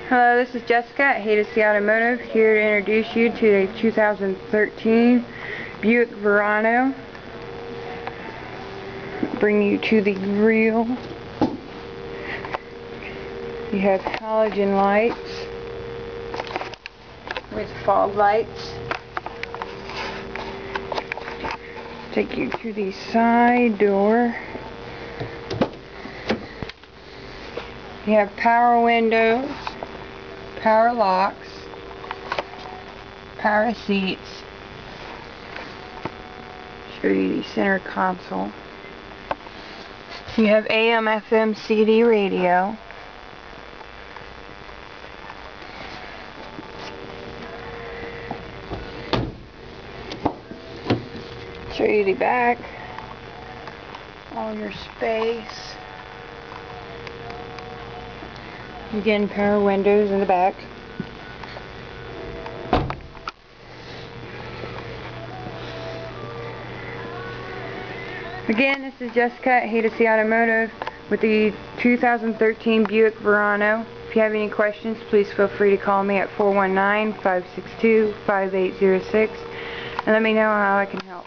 Hello, this is Jessica at Hades Automotive, here to introduce you to a 2013 Buick Verano. Bring you to the grill. You have halogen lights with fog lights. Take you to the side door. You have power windows, power locks, power seats. Show you the center console. You have AM, FM, CD radio. Show you the back. All your space. Again, power windows in the back. Again, this is Jessica at Hades Automotive with the 2013 Buick Verano. If you have any questions, please feel free to call me at 419-562-5806 and let me know how I can help.